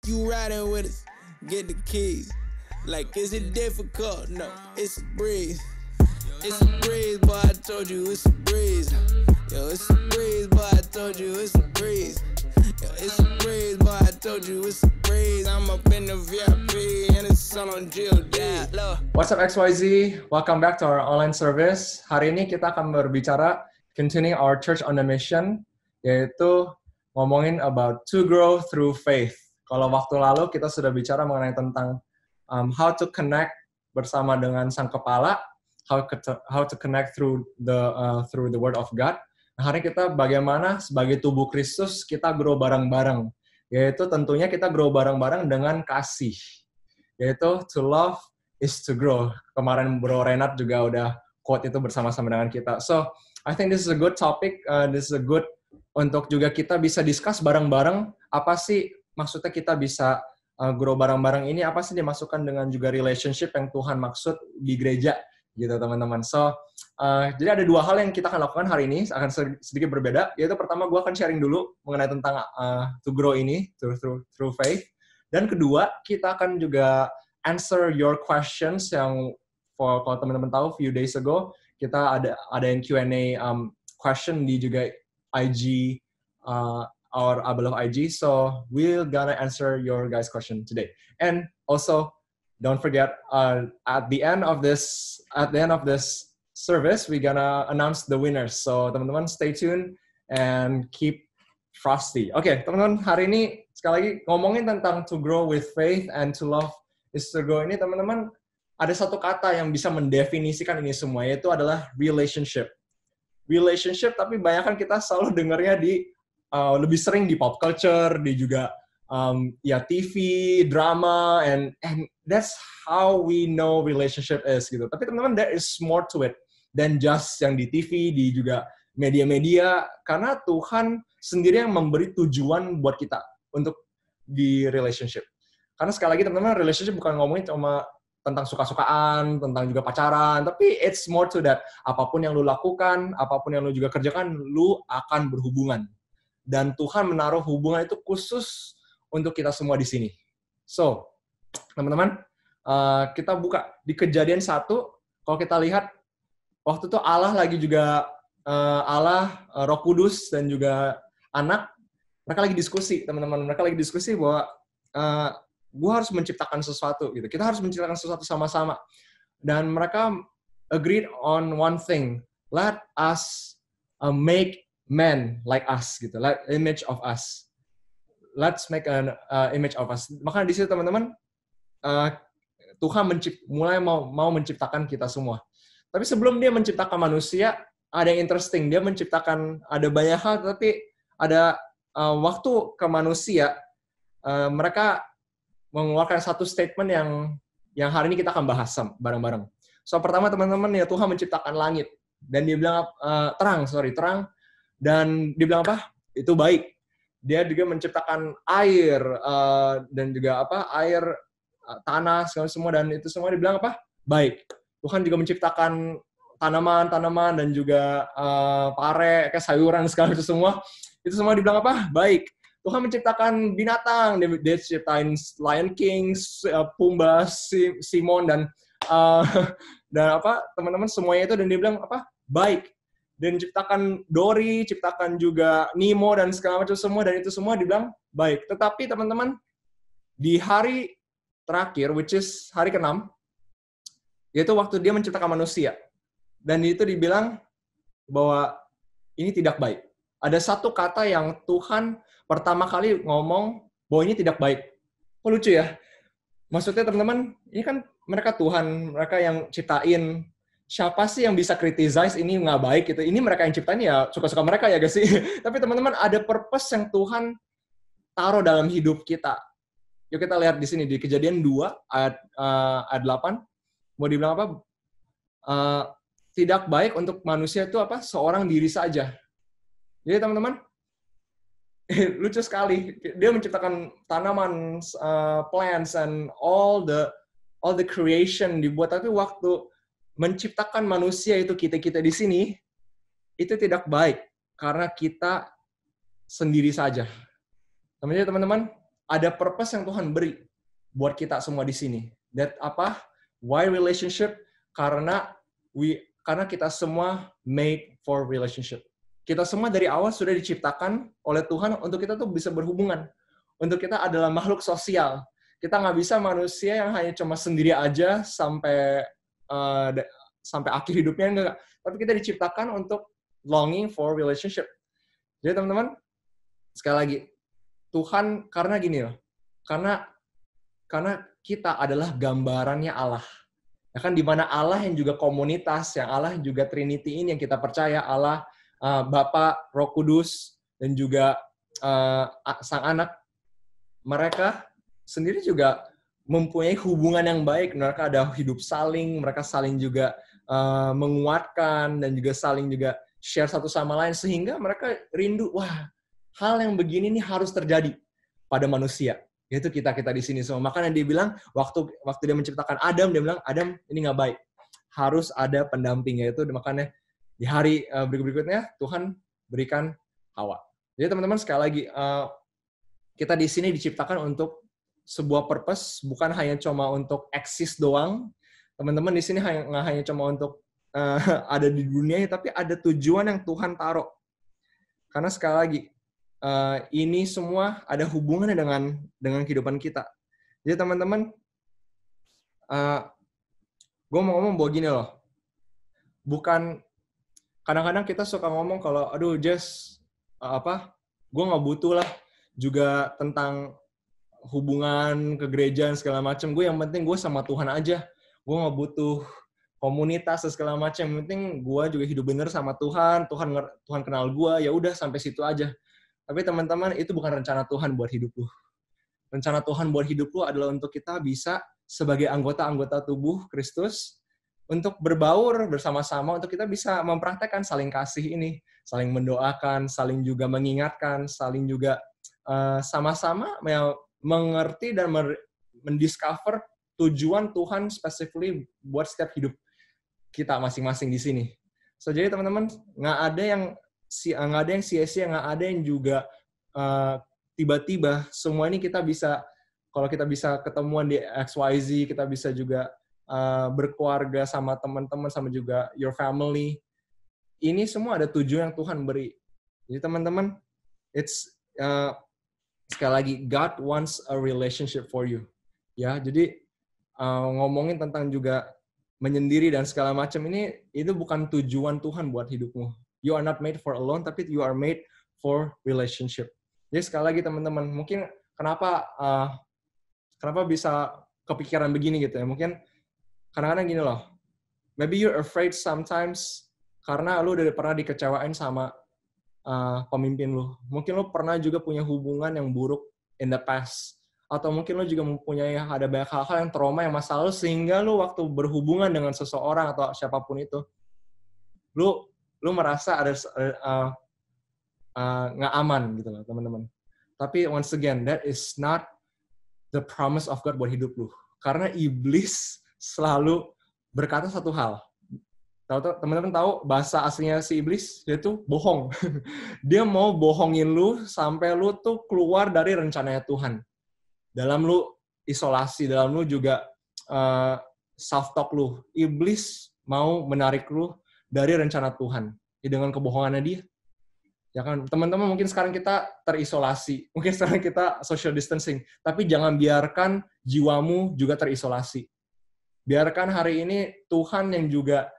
You riding with us, get the keys. Like, is it difficult? No, it's a breeze. It's a breeze, boy, I told you it's a breeze. Yo, it's a breeze, boy, I told you it's a breeze. Yo, it's a breeze, boy, I told you it's a breeze. I'm up in the VIP and it's all on GOD. What's up XYZ? Welcome back to our online service. Hari ini kita akan berbicara continuing our church on the mission, yaitu ngomongin about to grow through faith. Kalau waktu lalu kita sudah bicara mengenai tentang how to connect bersama dengan Sang Kepala, how to connect through the Word of God. Nah, hari kita bagaimana sebagai tubuh Kristus kita grow bareng-bareng, yaitu tentunya kita grow bareng-bareng dengan kasih, yaitu to love is to grow. Kemarin Bro Renat juga udah quote itu bersama-sama dengan kita. So I think this is a good topic. This is a good untuk juga kita bisa discuss bareng-bareng apa sih maksudnya kita bisa grow bareng-bareng ini, apa sih dimasukkan dengan juga relationship yang Tuhan maksud di gereja gitu teman-teman. So jadi ada dua hal yang kita akan lakukan hari ini, akan sedikit berbeda, yaitu pertama gue akan sharing dulu mengenai tentang to grow ini through faith, dan kedua kita akan juga answer your questions yang kalau teman-teman tahu few days ago kita ada yang Q&A question di juga IG our Beloved IG, so we're gonna answer your guys' question today. And also, don't forget at the end of this service, we're gonna announce the winners. So teman-teman stay tuned and keep frosty. Oke, teman-teman, hari ini sekali lagi ngomongin tentang to grow with faith and to love is to grow ini, teman-teman, ada satu kata yang bisa mendefinisikan ini semua, yaitu adalah relationship. Relationship, tapi banyak kan kita selalu dengarnya di lebih sering di pop culture, di juga ya TV, drama, and that's how we know relationship is gitu. Tapi teman-teman, there is more to it than just yang di TV, di juga media-media, karena Tuhan sendiri yang memberi tujuan buat kita untuk di relationship. Karena sekali lagi teman-teman, relationship bukan ngomongin cuma tentang suka-sukaan, tentang juga pacaran, tapi it's more to that. Apapun yang lu lakukan, apapun yang lu juga kerjakan, lu akan berhubungan. Dan Tuhan menaruh hubungan itu khusus untuk kita semua di sini. So, teman-teman, kita buka di Kejadian 1. Kalau kita lihat, waktu itu Allah lagi juga, Roh Kudus dan juga anak, mereka lagi diskusi, teman-teman. Mereka lagi diskusi bahwa gue harus menciptakan sesuatu. Gitu. Kita harus menciptakan sesuatu sama-sama. Dan mereka agreed on one thing. Let us make men like us, gitu, like image of us. Let's make an image of us. Maka di situ teman-teman, Tuhan mulai mau menciptakan kita semua. Tapi sebelum dia menciptakan manusia, ada yang interesting. Dia menciptakan ada banyak hal, tapi ada waktu ke manusia, mereka mengeluarkan satu statement yang hari ini kita akan bahas bareng-bareng. So pertama teman-teman, ya Tuhan menciptakan langit dan dia bilang terang. Dan dia bilang apa? Itu baik. Dia juga menciptakan air dan juga air, tanah, segala semua, dan itu semua dibilang apa? Baik. Tuhan juga menciptakan tanaman dan juga pare, kayak sayuran segala itu semua. Itu semua dibilang apa? Baik. Tuhan menciptakan binatang. Dia ciptain Lion King, Pumba, Simon dan teman-teman semuanya itu, dan dia bilang apa? Baik. Dan ciptakan Dory, ciptakan juga Nemo dan segala macam semua, dan itu semua dibilang baik. Tetapi teman-teman, di hari terakhir, which is hari ke-6, yaitu waktu dia menciptakan manusia, dan itu dibilang bahwa ini tidak baik. Ada satu kata yang Tuhan pertama kali ngomong bahwa ini tidak baik. Oh, lucu ya? Maksudnya teman-teman, ini kan mereka Tuhan, mereka yang ciptain. Siapa sih yang bisa criticize ini nggak baik gitu? Ini mereka yang ciptain, ya suka-suka mereka ya guys sih. Tapi teman-teman, ada purpose yang Tuhan taruh dalam hidup kita. Yuk kita lihat di sini di Kejadian 2 ayat 8. Mau dibilang apa? Tidak baik untuk manusia itu apa? Seorang diri saja. Jadi teman-teman, lucu sekali. Dia menciptakan tanaman, plants and all the creation dibuat, tapi waktu menciptakan manusia itu kita di sini itu tidak baik karena kita sendiri saja. Teman-teman, ada purpose yang Tuhan beri buat kita semua di sini. That apa? Why relationship? Karena kita semua made for relationship. Kita semua dari awal sudah diciptakan oleh Tuhan untuk kita tuh bisa berhubungan. Untuk kita adalah makhluk sosial. Kita nggak bisa manusia yang hanya cuma sendiri aja sampai akhir hidupnya, enggak. Tapi kita diciptakan untuk longing for relationship. Jadi teman-teman, sekali lagi, Tuhan karena gini loh, karena kita adalah gambarannya Allah. Ya kan, di mana Allah yang juga komunitas, yang Allah juga Trinity ini yang kita percaya, Allah Bapa, Roh Kudus, dan juga Sang Anak, mereka sendiri juga mempunyai hubungan yang baik. Mereka ada hidup saling, mereka saling juga menguatkan, dan juga saling juga share satu sama lain, sehingga mereka rindu, wah, hal yang begini nih harus terjadi pada manusia. Yaitu kita di sini semua. Makanya dia bilang, waktu dia menciptakan Adam, dia bilang, Adam, ini nggak baik. Harus ada pendamping. Yaitu makanya di hari berikutnya, Tuhan berikan Hawa. Jadi teman-teman, sekali lagi, kita di sini diciptakan untuk sebuah purpose, bukan hanya cuma untuk eksis doang. Teman-teman di sini nggak hanya cuma untuk ada di dunia, tapi ada tujuan yang Tuhan taruh. Karena sekali lagi, ini semua ada hubungannya dengan kehidupan kita. Jadi teman-teman, gue mau ngomong bahwa gini loh, bukan kadang-kadang kita suka ngomong kalau, aduh Jess, gue nggak butuh lah juga tentang hubungan ke gereja segala macam. Gue yang penting gue sama Tuhan aja. Gue nggak butuh komunitas segala macam. Yang penting gue juga hidup bener sama Tuhan. Tuhan kenal gue. Ya udah sampai situ aja. Tapi teman-teman, itu bukan rencana Tuhan buat hidup lu. Rencana Tuhan buat hidup lu adalah untuk kita bisa sebagai anggota-anggota tubuh Kristus untuk berbaur bersama-sama, untuk kita bisa mempraktekkan saling kasih ini, saling mendoakan, saling juga mengingatkan, saling juga sama-sama mengerti dan mendiscover tujuan Tuhan specifically buat setiap hidup kita masing-masing di sini. So, jadi teman-teman, nggak ada yang sia-sia, nggak ada yang juga tiba-tiba. Semua ini kita bisa, kalau kita bisa ketemuan di XYZ, kita bisa juga berkeluarga sama teman-teman, sama juga your family. Ini semua ada tujuan yang Tuhan beri. Jadi teman-teman, sekali lagi, God wants a relationship for you. Ya, jadi ngomongin tentang juga menyendiri dan segala macam ini, itu bukan tujuan Tuhan buat hidupmu. You are not made for alone, tapi you are made for relationship. Jadi sekali lagi teman-teman, mungkin kenapa bisa kepikiran begini gitu ya? Mungkin kadang-kadang gini loh, maybe you're afraid sometimes karena lu udah pernah dikecewain sama pemimpin lu. Mungkin lu pernah juga punya hubungan yang buruk in the past. Atau mungkin lu juga mempunyai ada banyak hal-hal yang trauma, yang masa lalu, sehingga lu waktu berhubungan dengan seseorang atau siapapun itu, lu merasa ada nggak aman gitu loh, teman-teman. Tapi once again, that is not the promise of God buat hidup lu. Karena iblis selalu berkata satu hal. Teman-teman tahu bahasa aslinya si iblis? Dia tuh bohong. Dia mau bohongin lu sampai lu tuh keluar dari rencananya Tuhan. Dalam lu isolasi, dalam lu juga self-talk lu. Iblis mau menarik lu dari rencana Tuhan. Ya, dengan kebohongannya dia. Ya kan, teman-teman, mungkin sekarang kita terisolasi. Mungkin sekarang kita social distancing. Tapi jangan biarkan jiwamu juga terisolasi. Biarkan hari ini Tuhan yang juga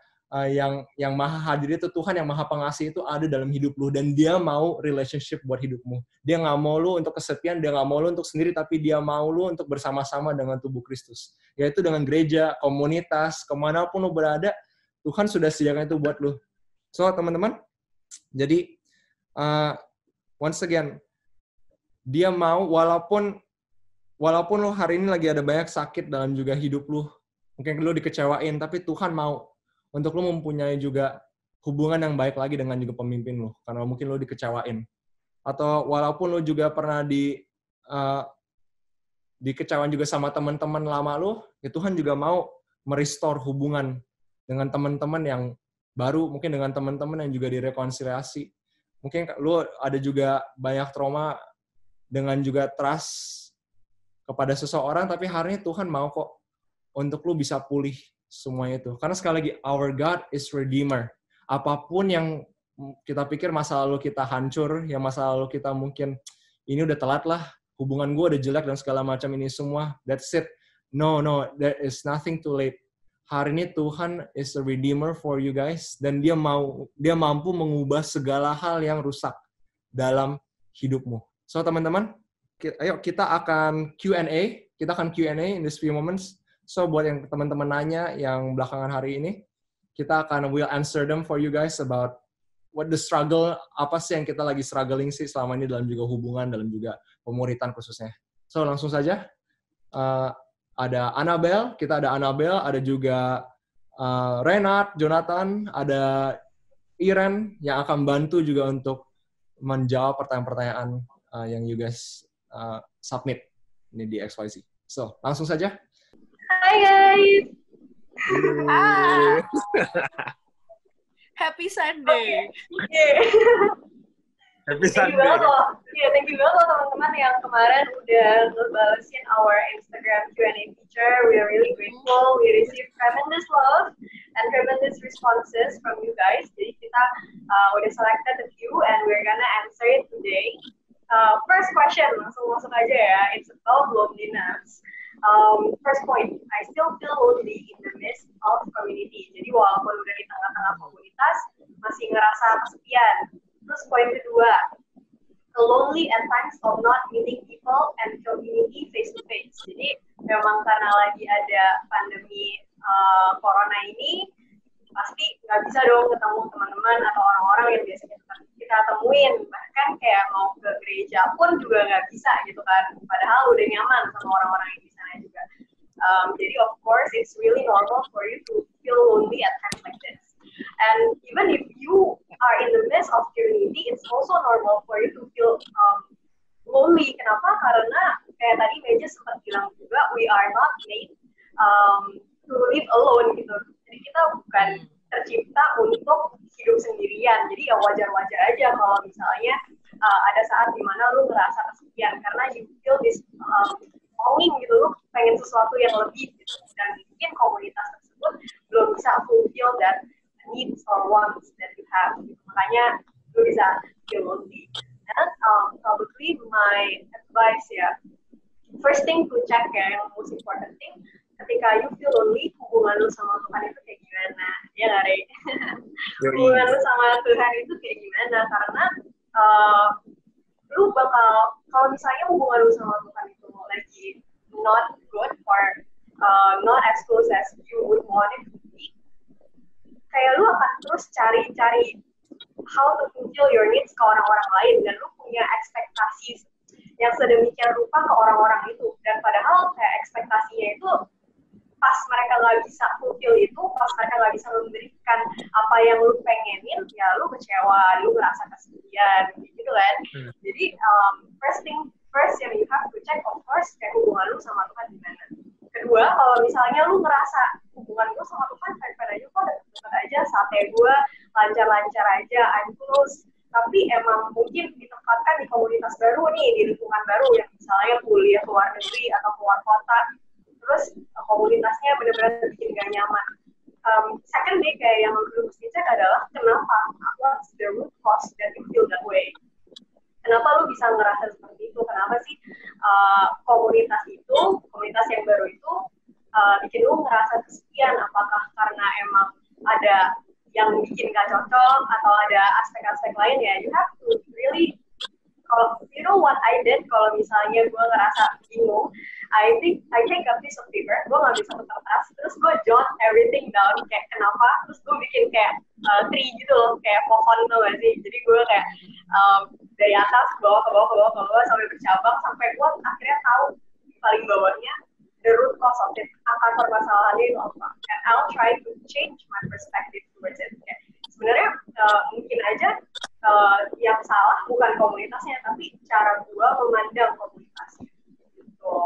yang maha hadir itu, Tuhan yang maha pengasih itu ada dalam hidup lu, dan dia mau relationship buat hidupmu. Dia nggak mau lu untuk kesepian, dia nggak mau lu untuk sendiri, tapi dia mau lu untuk bersama-sama dengan tubuh Kristus, yaitu dengan gereja, komunitas, kemanapun lu berada, Tuhan sudah sediakan itu buat lu. So teman-teman, jadi once again, dia mau, walaupun lu hari ini lagi ada banyak sakit dalam juga hidup lu, mungkin lu dikecewain, tapi Tuhan mau untuk lu mempunyai juga hubungan yang baik lagi dengan juga pemimpin lu, karena mungkin lu dikecewain. Atau walaupun lu juga pernah dikecewain juga sama teman-teman lama lu, ya Tuhan juga mau merestore hubungan dengan teman-teman yang baru, mungkin dengan teman-teman yang juga direkonsiliasi. Mungkin lu ada juga banyak trauma dengan juga trust kepada seseorang, tapi hari ini Tuhan mau kok untuk lu bisa pulih semuanya itu. Karena sekali lagi, our God is Redeemer. Apapun yang kita pikir masa lalu kita hancur, yang masa lalu kita mungkin, ini udah telat lah, hubungan gue udah jelek dan segala macam ini semua, that's it. No, there is nothing too late. Hari ini Tuhan is a Redeemer for you guys, dan dia mampu mengubah segala hal yang rusak dalam hidupmu. So teman-teman, ayo kita akan Q&A. Kita akan Q&A in this few moments. So buat yang teman-teman nanya yang belakangan hari ini, kita akan will answer them for you guys about what the struggle, apa sih yang kita lagi struggling sih selama ini dalam juga hubungan, dalam juga pemuritan khususnya. So langsung saja, ada Annabelle, kita ada Annabelle, ada juga Renat, Jonathan, ada Iren yang akan bantu juga untuk menjawab pertanyaan-pertanyaan yang you guys submit ini di XYZ. So, langsung saja. Hai guys! Happy Sunday! Happy Thank you banget loh. Thank you banget loh teman-teman yang kemarin udah ngebalesin our Instagram Q&A feature. We are really grateful. We received tremendous love and tremendous responses from you guys. Jadi kita udah selected a few and we're gonna answer it today. First question, langsung masuk aja ya. It's about loneliness. First point, I still feel lonely in the midst of community. Jadi walaupun udah di tengah-tengah komunitas, masih ngerasa kesepian. Terus poin kedua, lonely at times of not meeting people and community face to face. Jadi memang karena lagi ada pandemi corona ini, pasti nggak bisa dong ketemu teman-teman atau orang-orang yang biasanya kita temuin. Bahkan kayak mau ke gereja pun juga nggak bisa gitu kan. Padahal udah nyaman sama orang-orang yang di sana juga. Jadi of course it's really normal for you to feel lonely at times like this. And even if you are in the midst of community, it's also normal for you to feel lonely. Kenapa? Karena kayak tadi Meja sempat bilang juga, we are not made to live alone gitu. Jadi kita bukan tercipta untuk hidup sendirian. Jadi ya wajar-wajar aja kalau misalnya ada saat dimana lu ngerasa kesepian karena you feel this longing gitu, lu pengen sesuatu yang lebih gitu. Dan mungkin komunitas tersebut belum bisa fulfill that needs or wants that you have. Makanya lu bisa feel lonely. And probably my advice ya, first thing to check ya, yang most important thing, ketika you feel lonely, hubungan lu sama Tuhan itu kayak gimana? Ya nggak, Rey? Hubungan lu sama Tuhan itu kayak gimana? Karena lu bakal, kalau misalnya hubungan lu sama Tuhan itu lagi not good or not as close as you would want it to be, kayak lu akan terus cari how to fulfill your needs ke orang-orang lain, dan lu punya ekspektasi yang sedemikian rupa ke orang-orang itu, dan padahal kayak ekspektasinya itu pas mereka nggak bisa fulfill itu, pas mereka nggak bisa memberikan apa yang lu pengenin, ya lu kecewa, lu ngerasa kesepian, gitu kan. Jadi first yang you have to check, of course, kayak hubungan lu sama Tuhan gimana. Kedua, kalau misalnya lu ngerasa hubungan gue sama Tuhan fair-fair aja, kok deket-deket aja, sate gue lancar-lancar aja, I'm close, tapi emang mungkin ditempatkan di komunitas baru nih, di lingkungan baru, yang misalnya kuliah ke luar negeri atau keluar kota, terus komunitasnya benar-benar bikin gak nyaman. Second day, kayak yang lu mesti cek adalah kenapa, what's the root cause that you feel that way. Kenapa lu bisa ngerasa seperti itu? Kenapa sih komunitas yang baru itu bikin lu ngerasa kesepian? Apakah karena emang ada yang bikin gak cocok atau ada aspek-aspek lain ya? You have to really, kalau you know what I did, kalau misalnya gue ngerasa bingung, I take a piece of paper, gue ngambil satu kertas, terus gue jot everything down, kayak kenapa, terus gue bikin kayak tree gitu loh, kayak pohon tuh gak sih? Jadi gue kayak dari atas ke bawah sampai bercabang, sampai gue akhirnya tahu paling bawahnya the root cause of it, akar permasalahannya itu apa. And I'll try to change my perspective towards it. Okay. Sebenarnya mungkin aja yang salah bukan komunitasnya, tapi cara gue memandang komunitasnya. Gitu.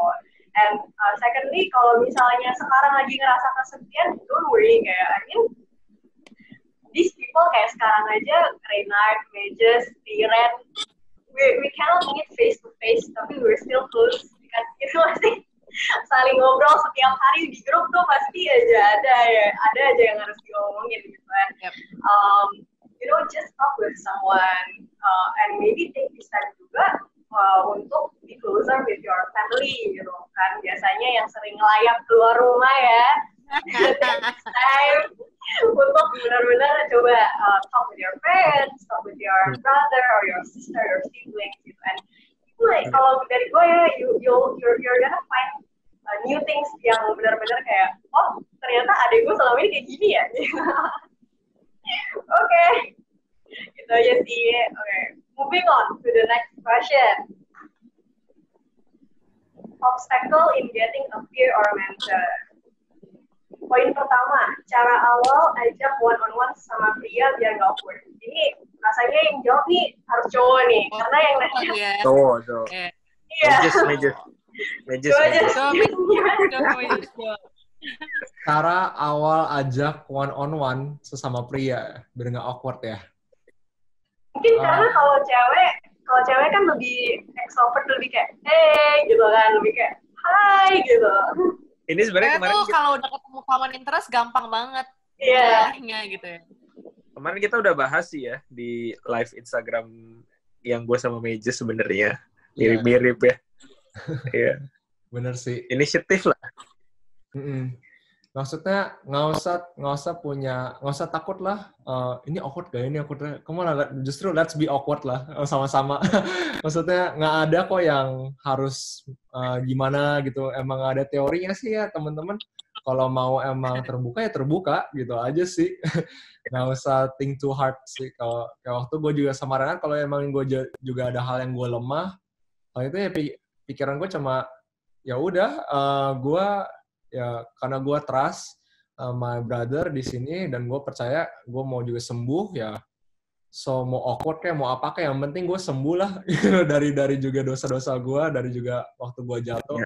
And secondly, kalau misalnya sekarang lagi ngerasa kesepian, don't worry, kayak I mean, these people kayak sekarang aja, Renard, Mejes, Tiren, we cannot meet face to face, tapi we're still close kan, itu masih saling ngobrol setiap hari di grup tuh pasti ada aja yang harus diomongin gitu kan. Just talk with someone and maybe take this time juga untuk be closer with your family gitu kan. Biasanya yang sering ngelayap keluar rumah ya. Next time untuk benar-benar coba talk with your parents, talk with your brother or your sister or siblings gitu. And kalau dari gue ya, you're gonna find new things yang benar-benar kayak, oh ternyata adek gue selama ini kayak gini ya. Oke, gitu aja sih. Okay. Moving on to the next question. Obstacle in getting a peer or mentor. Poin pertama, cara awal ajak one-on-one sama pria biar nggak awkward. Ini rasanya yang jawab nih harus cowok nih, karena yang nanya. Cowok. Iya. Majus. Cara awal ajak one-on-one sesama pria biar nggak awkward ya. Mungkin karena kalau cewek kan lebih extrovert, lebih kayak gitu kan, lebih kayak hai gitu. Ini sebenarnya kemarin tuh kalau udah ketemu common interest gampang banget gitu ya. Kemarin kita udah bahas sih ya di live Instagram yang gue sama Majus sebenarnya mirip-mirip ya. Iya. Bener sih. Inisiatif lah. Maksudnya nggak usah takut lah. Ini awkward gak? Ini awkward. Kamu justru let's be awkward lah sama-sama. Maksudnya nggak ada kok yang harus gimana gitu. Emang ada teorinya sih ya teman-teman. Kalau mau emang terbuka ya terbuka gitu aja sih. Nggak usah think too hard sih. Kalau kayak waktu gue juga sama Renan, kalau emang gue juga ada hal yang gue lemah, hal itu ya pikiran gue cuma ya udah gue ya karena gue trust my brother di sini dan gue percaya gue mau juga sembuh ya, so mau awkward kayak mau apa kayak yang penting gue sembuh lah dari juga dosa-dosa gue, dari juga waktu gue jatuh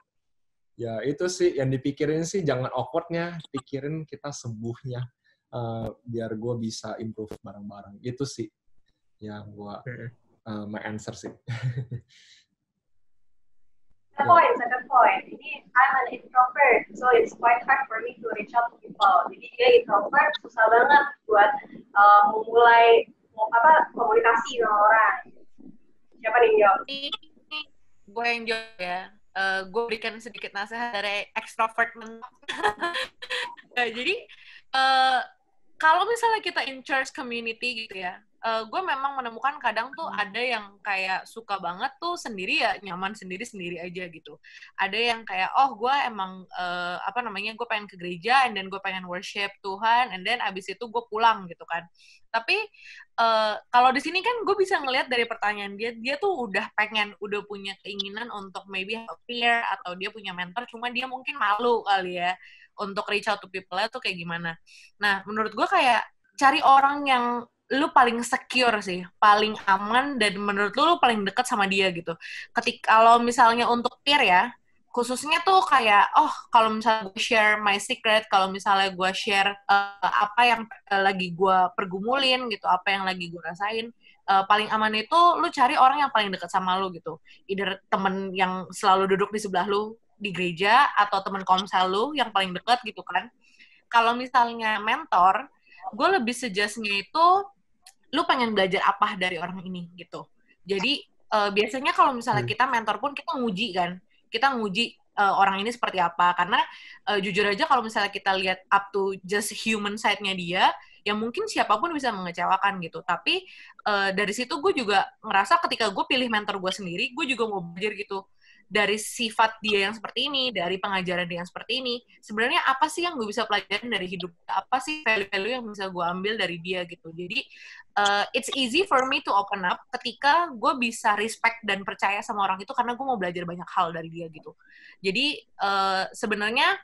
ya itu sih yang dipikirin sih, jangan awkwardnya, pikirin kita sembuhnya biar gue bisa improve bareng-bareng. Itu sih yang gue my answer sih. Second point. Ini I'm an introvert, so it's quite hard for me to reach out to people. Jadi dia introvert, susah banget buat memulai komunikasi sama orang. Siapa nih yang jawab? Gue yang jawab ya. Gue berikan sedikit nasihat dari extrovert. Jadi kalau misalnya kita in church community gitu ya, gue memang menemukan kadang tuh ada yang kayak suka banget tuh sendiri ya, nyaman sendiri aja gitu. Ada yang kayak, gue emang gue pengen ke gereja, and then gue pengen worship Tuhan, and then abis itu gue pulang gitu kan. Tapi kalau di sini kan gue bisa ngelihat dari pertanyaan dia tuh udah punya keinginan untuk maybe have a peer atau dia punya mentor, cuma dia mungkin malu kali ya untuk reach out to people-nya tuh kayak gimana. Nah, menurut gue kayak cari orang yang lu paling secure sih, paling aman, dan menurut lu paling dekat sama dia gitu. Kalau misalnya untuk peer ya, khususnya tuh kayak, kalau misalnya gue share my secret, kalau misalnya gue share apa yang lagi gue pergumulin gitu, apa yang lagi gue rasain, paling aman itu lu cari orang yang paling dekat sama lu gitu. Either temen yang selalu duduk di sebelah lu di gereja, atau temen komsel lu yang paling dekat gitu kan. Kalau misalnya mentor, gue lebih suggest-nya itu lu pengen belajar apa dari orang ini gitu. Jadi biasanya kalau misalnya kita mentor pun kita nguji kan, kita nguji orang ini seperti apa, karena jujur aja kalau misalnya kita lihat up to just human side-nya dia, ya mungkin siapapun bisa mengecewakan gitu. Tapi dari situ gue juga ngerasa ketika gue pilih mentor gue sendiri, gue juga mau belajar gitu. Dari sifat dia yang seperti ini, dari pengajaran dia yang seperti ini, sebenarnya apa sih yang gue bisa pelajarin dari hidup, apa sih value-value yang bisa gue ambil dari dia gitu. Jadi it's easy for me to open up ketika gue bisa respect dan percaya sama orang itu, karena gue mau belajar banyak hal dari dia gitu. Jadi sebenarnya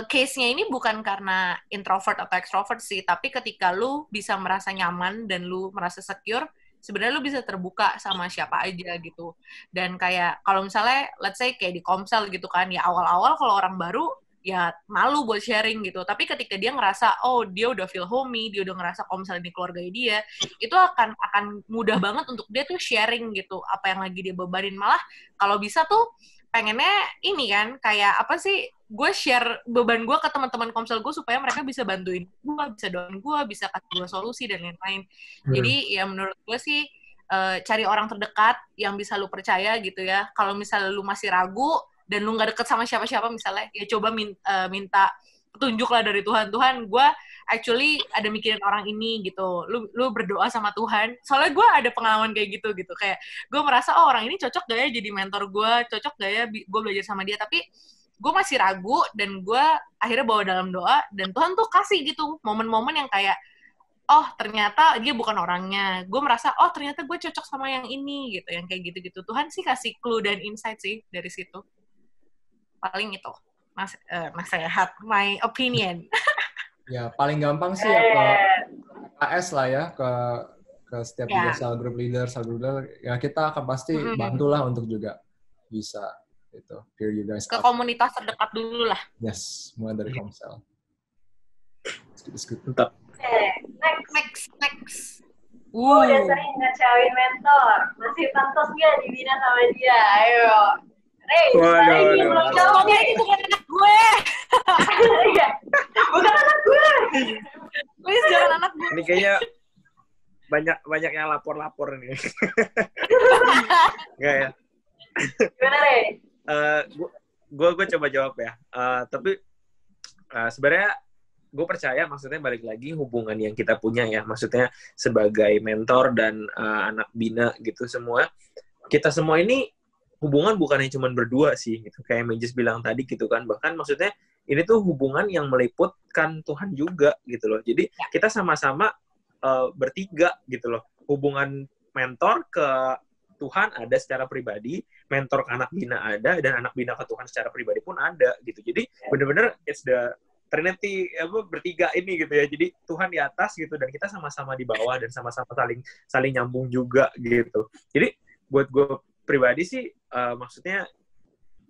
case-nya ini bukan karena introvert atau extrovert sih, tapi ketika lu bisa merasa nyaman dan lu merasa secure, sebenarnya lu bisa terbuka sama siapa aja gitu. Dan kayak kalau misalnya let's say kayak di komsel gitu kan, ya awal-awal kalau orang baru ya malu buat sharing gitu. Tapi ketika dia ngerasa dia udah feel homey, dia udah ngerasa komsel ini keluarga dia, itu akan mudah banget untuk dia tuh sharing gitu apa yang lagi dia bebanin. Malah kalau bisa tuh pengennya ini kan kayak apa sih, gue share beban gue ke teman-teman komsel gue supaya mereka bisa bantuin gue, bisa doain gue, bisa kasih gue solusi dan lain-lain. Jadi ya menurut gue sih cari orang terdekat yang bisa lu percaya gitu ya. Kalau misalnya lu masih ragu dan lu nggak deket sama siapa-siapa misalnya, ya coba minta petunjuk lah dari Tuhan. Tuhan, gue actually ada mikirin orang ini gitu. Lu berdoa sama Tuhan. Soalnya gue ada pengalaman kayak gitu. Kayak gue merasa, oh orang ini cocok gak ya jadi mentor gue, cocok gak ya gue belajar sama dia. Tapi gue masih ragu dan gue akhirnya bawa dalam doa. Dan Tuhan tuh kasih gitu momen-momen yang kayak, oh ternyata dia bukan orangnya. Gue merasa, oh ternyata gue cocok sama yang ini gitu. Yang kayak gitu-gitu. Tuhan sih kasih clue dan insight sih dari situ. Paling itu. Nasihat, my opinion. Ya, paling gampang sih ya ke KS lah ya, ke setiap juga cell group leader, ya kita akan pasti bantulah untuk juga bisa itu peer you guys ke up. Komunitas terdekat dulu lah. Yes, mulai dari komsel. Mantap. Next. Gue udah sering ngecewin mentor, masih pantas nggak dibina sama dia? Ayo. Waduh. Ngomongnya ini bukan anak gue. Iya, bukan anak gue. Please jangan anak gue. Ini kayaknya banyak yang lapor nih. Enggak ya? Gimana, Rey? Gue coba jawab ya. Tapi sebenarnya gue percaya, maksudnya balik lagi hubungan yang kita punya ya, maksudnya sebagai mentor dan anak bina gitu semua, kita semua ini hubungan bukannya cuma berdua sih, gitu. Kayak Majes bilang tadi gitu kan, bahkan maksudnya ini tuh hubungan yang meliputkan Tuhan juga gitu loh. Jadi kita sama-sama bertiga gitu loh. Hubungan mentor ke Tuhan ada secara pribadi, mentor ke anak bina ada, dan anak bina ke Tuhan secara pribadi pun ada gitu. Jadi bener-bener it's the Trinity bertiga ini gitu ya. Jadi Tuhan di atas gitu dan kita sama-sama di bawah dan sama-sama saling nyambung juga gitu. Jadi buat gue pribadi sih maksudnya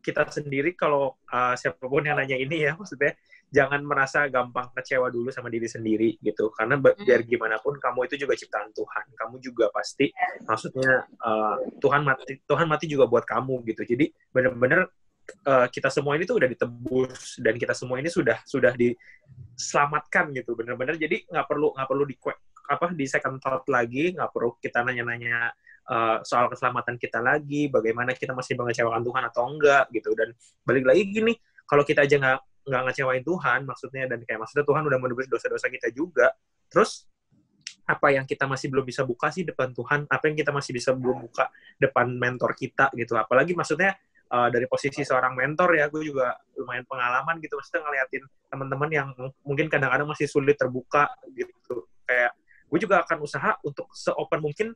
kita sendiri kalau siapapun yang nanya ini ya, maksudnya jangan merasa gampang kecewa dulu sama diri sendiri gitu, karena biar gimana pun kamu itu juga ciptaan Tuhan, kamu juga pasti maksudnya Tuhan mati juga buat kamu gitu. Jadi benar-benar kita semua ini tuh udah ditebus dan kita semua ini sudah diselamatkan gitu, benar-benar. Jadi nggak perlu di second thought lagi, nggak perlu kita nanya-nanya soal keselamatan kita lagi, bagaimana kita masih mengecewakan Tuhan atau enggak gitu. Dan balik lagi gini, kalau kita aja nggak ngecewain Tuhan maksudnya, dan kayak maksudnya Tuhan udah menebus dosa-dosa kita juga, terus apa yang kita masih belum bisa buka sih depan Tuhan, apa yang kita masih bisa belum buka depan mentor kita gitu. Apalagi maksudnya dari posisi seorang mentor ya, gue juga lumayan pengalaman gitu, maksudnya ngeliatin teman-teman yang mungkin kadang-kadang masih sulit terbuka gitu. Kayak gue juga akan usaha untuk se-open mungkin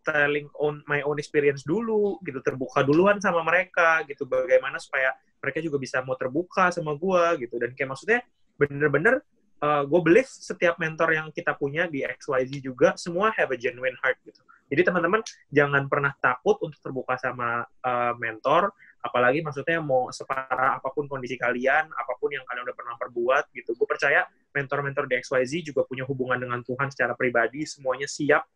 telling my own experience dulu gitu, terbuka duluan sama mereka gitu, bagaimana supaya mereka juga bisa mau terbuka sama gue gitu. Dan kayak maksudnya bener-bener gue believe setiap mentor yang kita punya di XYZ juga semua have a genuine heart gitu. Jadi teman-teman jangan pernah takut untuk terbuka sama mentor, apalagi maksudnya mau separah apapun kondisi kalian, apapun yang kalian udah pernah perbuat gitu. Gue percaya mentor-mentor di XYZ juga punya hubungan dengan Tuhan secara pribadi, semuanya siap,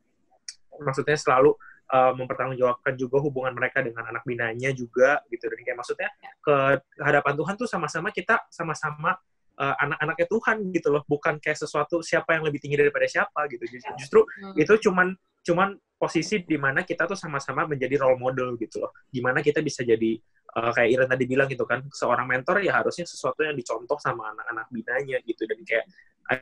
maksudnya selalu mempertanggungjawabkan juga hubungan mereka dengan anak binanya juga gitu. Dan kayak maksudnya ke hadapan Tuhan tuh sama-sama kita sama-sama anak-anaknya Tuhan gitu loh, bukan kayak sesuatu siapa yang lebih tinggi daripada siapa gitu. Justru itu cuman posisi di mana kita tuh sama-sama menjadi role model gitu loh. Gimana kita bisa jadi kayak Iren tadi bilang gitu kan, seorang mentor ya harusnya sesuatu yang dicontoh sama anak-anak binanya gitu. Dan kayak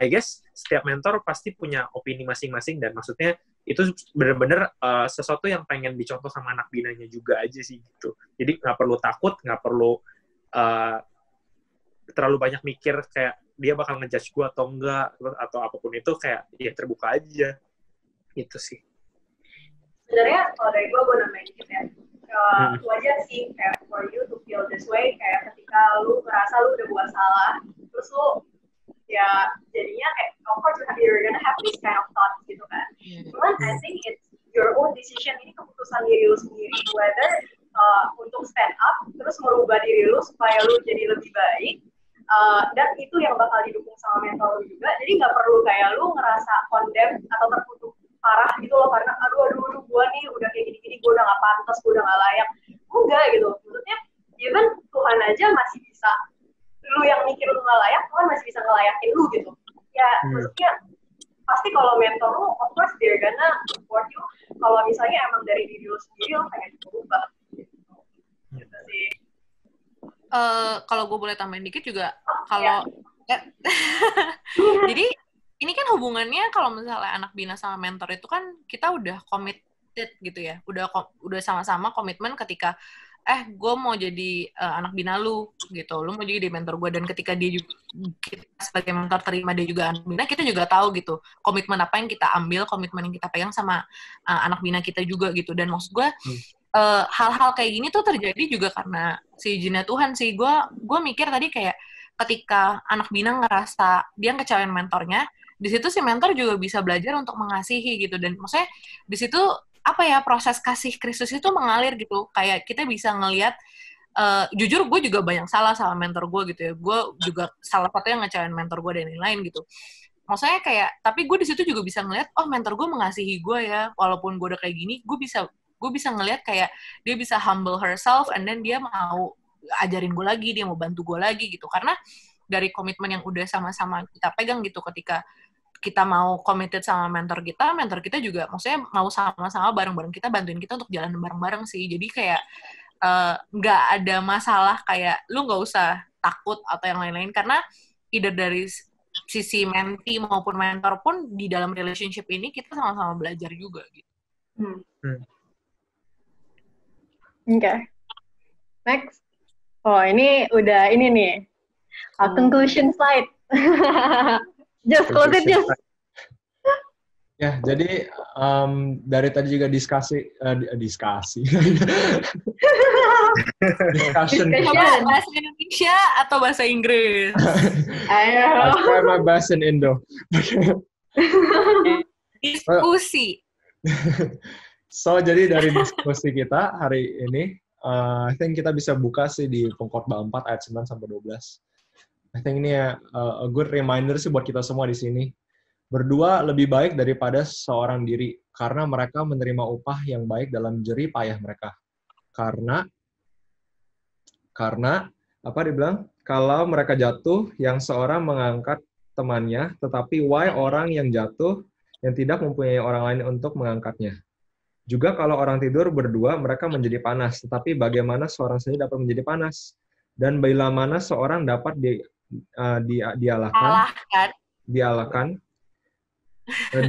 I guess setiap mentor pasti punya opini masing-masing, dan maksudnya itu benar-benar sesuatu yang pengen dicontoh sama anak binanya juga aja sih gitu. Jadi nggak perlu takut, nggak perlu terlalu banyak mikir kayak dia bakal ngejudge gue atau enggak, atau apapun itu, kayak ya terbuka aja gitu sih. Sebenarnya kalau dari gue nambahin dikit ya, wajar sih kayak for you to feel this way, kayak ketika lu ngerasa lu udah buat salah, terus lu ya jadinya kayak of course you're gonna have this kind of thoughts gitu kan. Cuman I think it's your own decision, ini keputusan diri lu sendiri, whether untuk stand up terus merubah diri lu supaya lu jadi lebih baik, dan itu yang bakal didukung sama mentor lu juga. Jadi nggak perlu kayak lu ngerasa condemn atau terkutuk parah gitu loh, karena aduh gue nih udah kayak gini-gini, gue udah nggak pantas, gue udah nggak layak. enggak gitu. Maksudnya even Tuhan aja masih bisa, lu yang mikir lu nggak layak, Tuhan masih bisa ngelayakin lu gitu. Ya maksudnya pasti kalau mentor lu, of course they're gonna support you. Kalau misalnya emang dari diri lu sendiri lu pengen berubah gitu sih. Kalau gue boleh tambahin dikit juga, kalau jadi ini kan hubungannya kalau misalnya anak bina sama mentor itu kan kita udah committed gitu ya, udah sama-sama komitmen ketika gue mau jadi anak bina lu gitu, lu mau jadi mentor gue, dan ketika dia juga kita sebagai mentor terima dia juga anak bina, kita juga tahu gitu komitmen apa yang kita ambil, komitmen yang kita pegang sama anak bina kita juga gitu. Dan maksud gue hal-hal kayak gini tuh terjadi juga karena si izinnya Tuhan sih. Gue mikir tadi kayak ketika anak bina ngerasa dia ngecewain mentornya, di situ si mentor juga bisa belajar untuk mengasihi gitu. Dan maksudnya di situ apa ya, proses kasih Kristus itu mengalir gitu. Kayak kita bisa ngelihat, jujur gue juga banyak salah sama mentor gue gitu ya. Gue juga salah satu yang ngecewain mentor gue dan lain-lain gitu. Maksudnya kayak, tapi gue di situ juga bisa ngelihat, oh mentor gue mengasihi gue ya, walaupun gue udah kayak gini, gue bisa ngelihat kayak dia bisa humble herself, and then dia mau ajarin gue lagi, dia mau bantu gue lagi gitu. Karena dari komitmen yang udah sama-sama kita pegang gitu, ketika kita mau committed sama mentor kita juga maksudnya mau sama-sama bareng-bareng kita, bantuin kita untuk jalan bareng-bareng sih. Jadi kayak nggak ada masalah kayak lu nggak usah takut atau yang lain-lain, karena either dari sisi mentee maupun mentor pun di dalam relationship ini kita sama-sama belajar juga gitu. Oke. Next. Oh, ini udah ini nih. Conclusion slide. Just close it, just. Ya, jadi dari tadi juga discussion. Coba bahasa Indonesia atau bahasa Inggris? Ayo. I'll try my best in Indo. Diskusi. So, jadi dari diskusi kita hari ini, I think kita bisa buka sih di Pengkhotbah 4 ayat 9-12. I think ini a good reminder sih buat kita semua di sini. Berdua lebih baik daripada seorang diri, karena mereka menerima upah yang baik dalam jerih payah mereka. Karena apa dibilang? Kalau mereka jatuh, yang seorang mengangkat temannya, tetapi why orang yang jatuh yang tidak mempunyai orang lain untuk mengangkatnya. Juga kalau orang tidur berdua, mereka menjadi panas. Tetapi bagaimana seorang saja dapat menjadi panas? Dan bila mana seorang dapat dialahkan,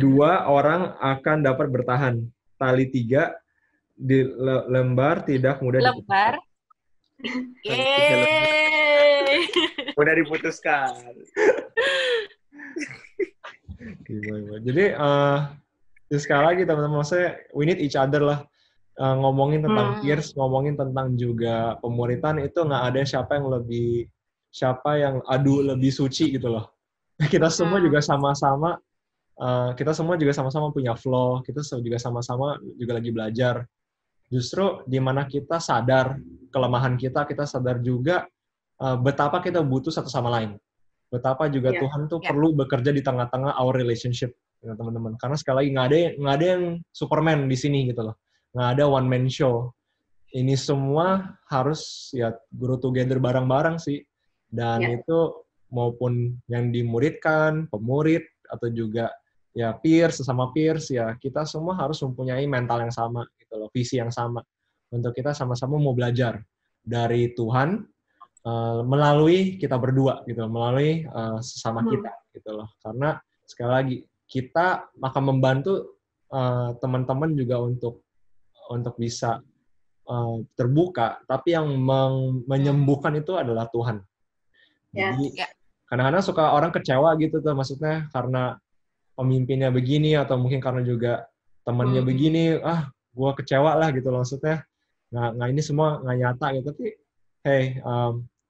dua orang akan dapat bertahan. Tali 3 di lembar tidak mudah diputuskan. Mudah diputuskan. Jadi sekali lagi teman-teman, maksudnya we need each other lah. Ngomongin tentang peers, ngomongin tentang juga pemuritan, itu nggak ada siapa yang lebih suci gitu loh. Kita semua juga sama-sama punya flaw, kita juga sama-sama juga lagi belajar. Justru di mana kita sadar kelemahan kita sadar juga betapa kita butuh satu sama lain. Betapa juga Tuhan tuh perlu bekerja di tengah-tengah our relationship dengan teman-teman. Karena sekali lagi nggak ada yang Superman di sini gitu loh. Nggak ada one man show. Ini semua harus grow together bareng-bareng sih. Dan itu maupun yang dimuridkan, pemurid, atau juga peers, sesama peers, kita semua harus mempunyai mental yang sama gitu loh, visi yang sama. Untuk kita sama-sama mau belajar dari Tuhan melalui kita berdua gitu, melalui sesama kita gitu loh. Karena sekali lagi kita akan membantu teman-teman juga untuk bisa terbuka, tapi yang menyembuhkan itu adalah Tuhan. Jadi kadang-kadang suka orang kecewa gitu tuh, maksudnya karena pemimpinnya begini atau mungkin karena juga temannya begini, gue kecewa lah gitu loh, maksudnya nggak ini semua nggak nyata gitu. Tapi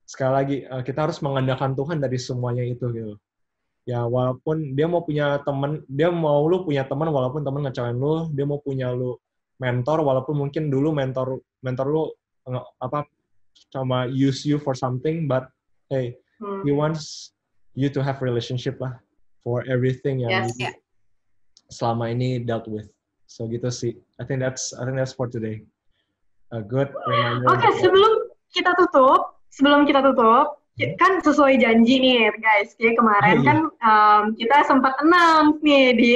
sekali lagi kita harus mengandalkan Tuhan dari semuanya itu gitu. Ya walaupun dia mau lu punya teman walaupun teman ngecewain lu, dia mau punya lu mentor walaupun mungkin dulu mentor lu cuma use you for something, but he wants you to have relationship lah for everything yang selama ini dealt with. So gitu sih. I think that's for today. a good reminder. Oke, sebelum kita tutup, kan sesuai janji nih guys. Jadi kemarin kan kita sempat announce nih di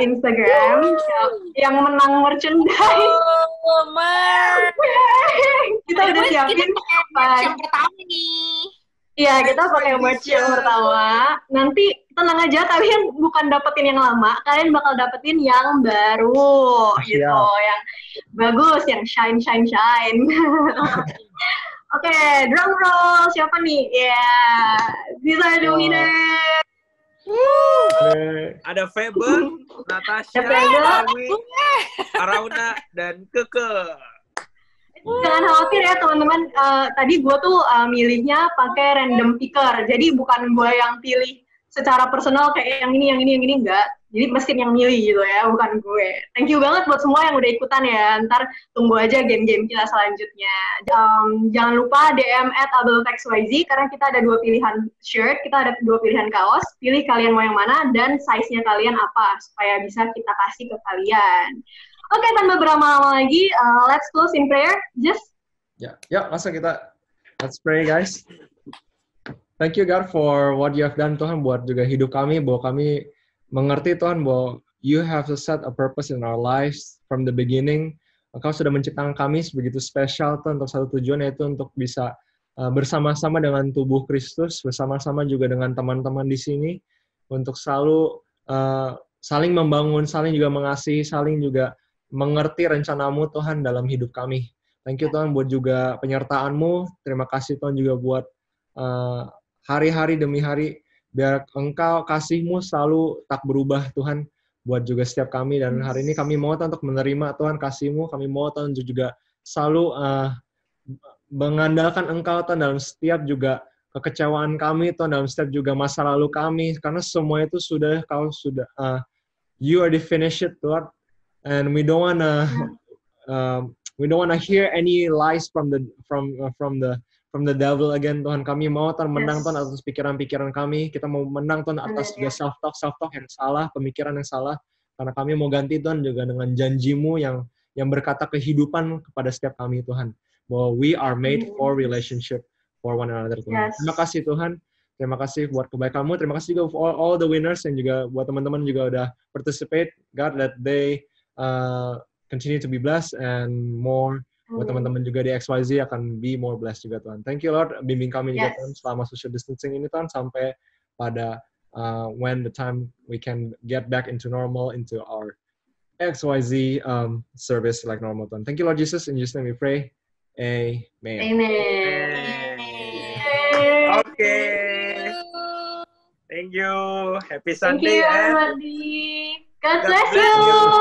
Instagram yang menang merchandise. Kita udah siapin yang pertama nih. Iya, kita pakai merch yang pertama. Nanti tenang aja, kalian bukan dapetin yang lama, kalian bakal dapetin yang baru gitu, yang bagus, yang shine. Oke, drum roll, siapa nih? Ya, bisa dong ini. Ada Faber, Natasha, Awi, Arauna, dan Keke. Jangan khawatir ya teman-teman, tadi gue tuh milihnya pakai random picker, jadi bukan gue yang pilih secara personal kayak yang ini, enggak. Jadi mesin yang milih gitu ya, bukan gue. Thank you banget buat semua yang udah ikutan ya. Ntar tunggu aja game-game kita selanjutnya. Jangan lupa DM @abelofxyz karena kita ada 2 pilihan shirt, kita ada 2 pilihan kaos. Pilih kalian mau yang mana dan size-nya kalian apa supaya bisa kita kasih ke kalian. Oke, tanpa berlama-lama lagi, let's close in prayer. Just. Ya, langsung kita let's pray guys. Thank you God for what you have done Tuhan buat juga hidup kami, bahwa kami mengerti Tuhan bahwa you have set a purpose in our lives from the beginning. Engkau sudah menciptakan kami begitu spesial Tuhan untuk satu tujuan, yaitu untuk bisa bersama-sama dengan tubuh Kristus, bersama-sama juga dengan teman-teman di sini untuk selalu saling membangun, saling juga mengasihi, saling juga mengerti rencanamu Tuhan dalam hidup kami. Thank you Tuhan buat juga penyertaan-Mu. Terima kasih Tuhan juga buat hari-hari demi hari, biar Engkau kasih-Mu selalu tak berubah Tuhan buat juga setiap kami. Dan hari ini kami mau Tuhan untuk menerima Tuhan kasih-Mu, kami mau Tuhan juga selalu mengandalkan Engkau Tuhan dalam setiap juga kekecewaan kami Tuhan, dalam setiap juga masa lalu kami, karena semua itu sudah Kau sudah you already finished it Tuhan, and we don't wanna hear any lies from the devil again Tuhan. Kami mau Tuhan menang Tuhan atas pikiran-pikiran kami. Kita mau menang Tuhan atas juga self-talk yang salah, pemikiran yang salah. Karena kami mau ganti Tuhan juga dengan janji-Mu yang berkata kehidupan kepada setiap kami Tuhan. Bahwa we are made for relationship for one another Tuhan. Terima kasih Tuhan. Terima kasih buat kebaikan-Mu. Terima kasih juga for all the winners dan juga buat teman-teman juga udah participate. God, that they continue to be blessed and more. Buat teman-teman juga di XYZ akan be more blessed juga Tuhan. Thank you Lord, bimbing kami juga Tuhan selama social distancing ini Tuhan, sampai pada when the time we can get back into normal, into our XYZ service like normal Tuhan. Thank you Lord Jesus, in Jesus name we pray. Amen. Okay. Thank you. Happy Sunday. Thank you everybody. God bless you.